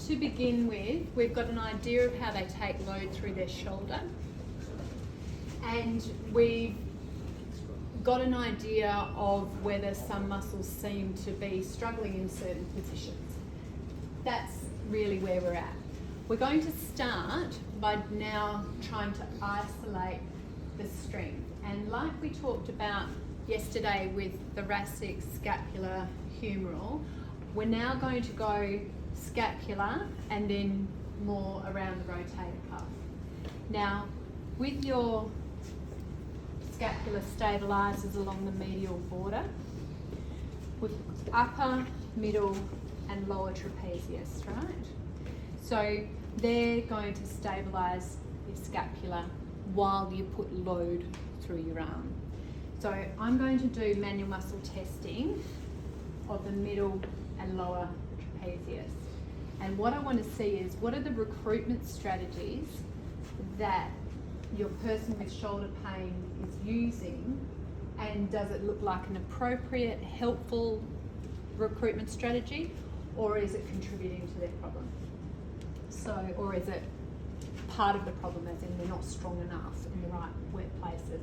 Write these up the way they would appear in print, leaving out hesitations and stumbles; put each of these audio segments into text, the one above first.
to begin with, we've got an idea of how they take load through their shoulder, and we've got an idea of whether some muscles seem to be struggling in certain positions. That's really where we're at. We're going to start by now trying to isolate the strength, and like we talked about yesterday with thoracic, scapular, humeral, we're now going to go scapular and then more around the rotator cuff. Now, with your scapular stabilizers along the medial border, with upper, middle and lower trapezius, right? So they're going to stabilize your scapula while you put load through your arm. So I'm going to do manual muscle testing of the middle and lower trapezius. And what I want to see is, what are the recruitment strategies that your person with shoulder pain is using, and does it look like an appropriate, helpful recruitment strategy, or is it contributing to their problem? So, or is it part of the problem, as in they're not strong enough in the right workplaces?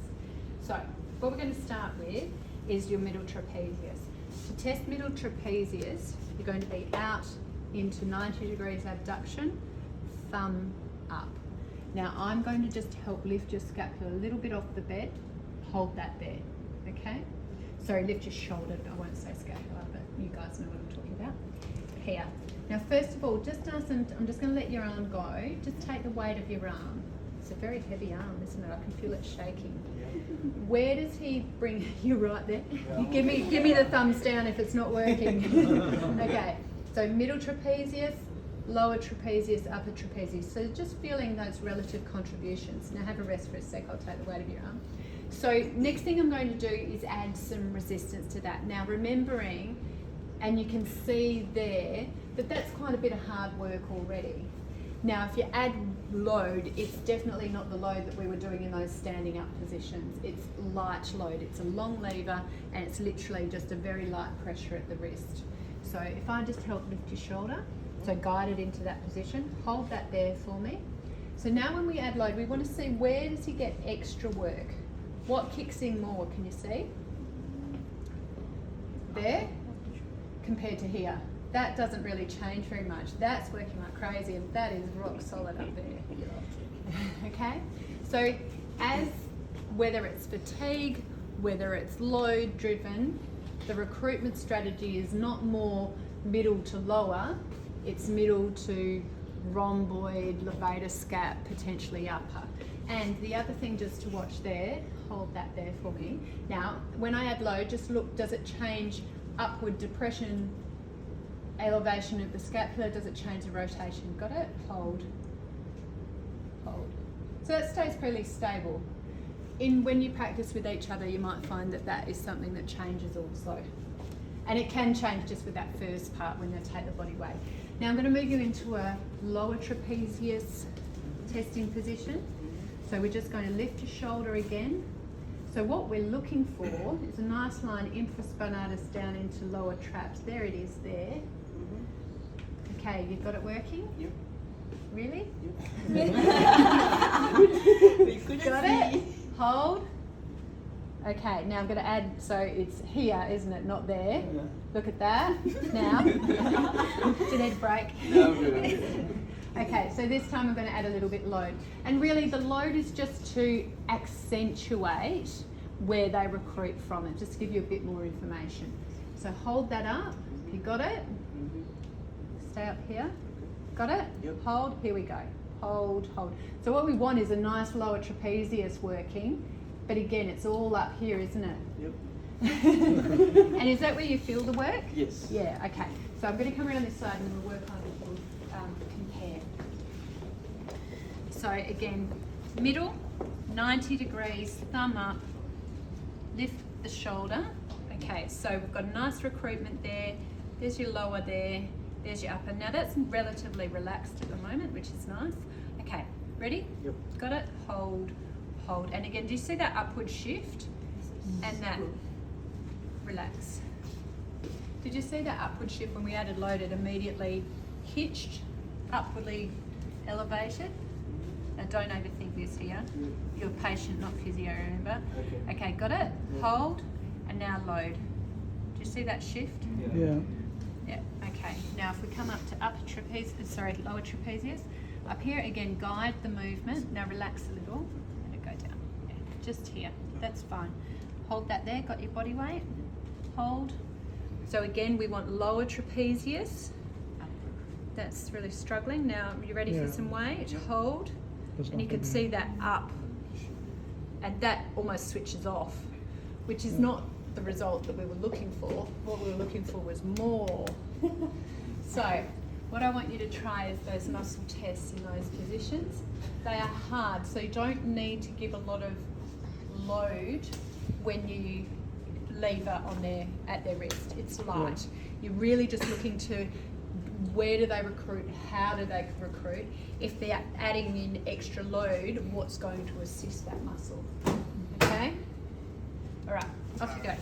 So what we're going to start with is your middle trapezius. To test middle trapezius, you're going to be out into 90 degrees abduction, thumb up. Now I'm going to just help lift your scapula a little bit off the bed. Hold that there, okay? Sorry, lift your shoulder. I won't say scapula, but you guys know what I'm talking about. Here. Now first of all, just ask them, I'm just going to let your arm go. Just take the weight of your arm. It's a very heavy arm, isn't it? I can feel it shaking. Where does he bring you? Right there? You give me the thumbs down if it's not working. Okay, so middle trapezius, lower trapezius, upper trapezius. So just feeling those relative contributions. Now have a rest for a sec, I'll take the weight of your arm. So next thing I'm going to do is add some resistance to that. Now remembering, and you can see there, that that's quite a bit of hard work already. Now if you add load, it's definitely not the load that we were doing in those standing up positions. It's light load, it's a long lever, and it's literally just a very light pressure at the wrist. So if I just help lift your shoulder, so guide it into that position, hold that there for me. So now when we add load, we want to see, where does he get extra work? What kicks in more, can you see? There, compared to here. That doesn't really change very much. That's working like crazy, and that is rock solid up there. Okay? So as whether it's fatigue, whether it's load driven, the recruitment strategy is not more middle to lower, it's middle to rhomboid, levator scap, potentially upper. And the other thing just to watch there, hold that there for me. Now, when I add load, just look, does it change upward depression, elevation of the scapula? Does it change the rotation? Got it? Hold. Hold. So that stays fairly stable. When you practice with each other, you might find that that is something that changes also. And it can change just with that first part when they take the body weight. Now I'm going to move you into a lower trapezius testing position. So we're just going to lift your shoulder again. So what we're looking for is a nice line infraspinatus down into lower traps. There it is there. Okay, you've got it working? Yep. Really? Yep. Got it? Hold. Okay, now I'm going to add, so it's here, isn't it? Not there. Yeah. Look at that. Now. Do you need a break? No, I'm good. Okay, so this time I'm going to add a little bit load. And really the load is just to accentuate where they recruit from it, just to give you a bit more information. So hold that up. You got it? Stay up here. Got it? Yep. Hold. Here we go. Hold, hold. So what we want is a nice lower trapezius working, but again, it's all up here, isn't it? Yep. And is that where you feel the work? Yes. Yeah, okay. So I'm going to come around this side and we'll work on it. We'll compare. So again, middle, 90 degrees, thumb up, lift the shoulder. Okay, so we've got a nice recruitment there. There's your lower there. There's your upper. Now that's relatively relaxed at the moment, which is nice. Okay, ready? Yep. Got it? Hold, hold. And again, do you see that upward shift? And that relax. Did you see that upward shift when we added load? It immediately hitched upwardly elevated. Now don't overthink this here. You're a patient, not physio, remember? Okay, got it? Hold, and now load. Do you see that shift? Yeah. Yeah, okay. Now if we come up to lower trapezius, up here again, guide the movement. Now relax a little, let it go down. Yeah, just here, that's fine. Hold that there, got your body weight. Hold. So again, we want lower trapezius. That's really struggling. Now, you ready for some weight? Hold. And you can see that up. And that almost switches off, which is not the result that we were looking for. What we were looking for was more. So, what I want you to try is those muscle tests in those positions. They are hard, so you don't need to give a lot of load when you lever on at their wrist. It's light. You're really just looking to where do they recruit, how do they recruit. If they're adding in extra load, what's going to assist that muscle. Okay? All right, off you go.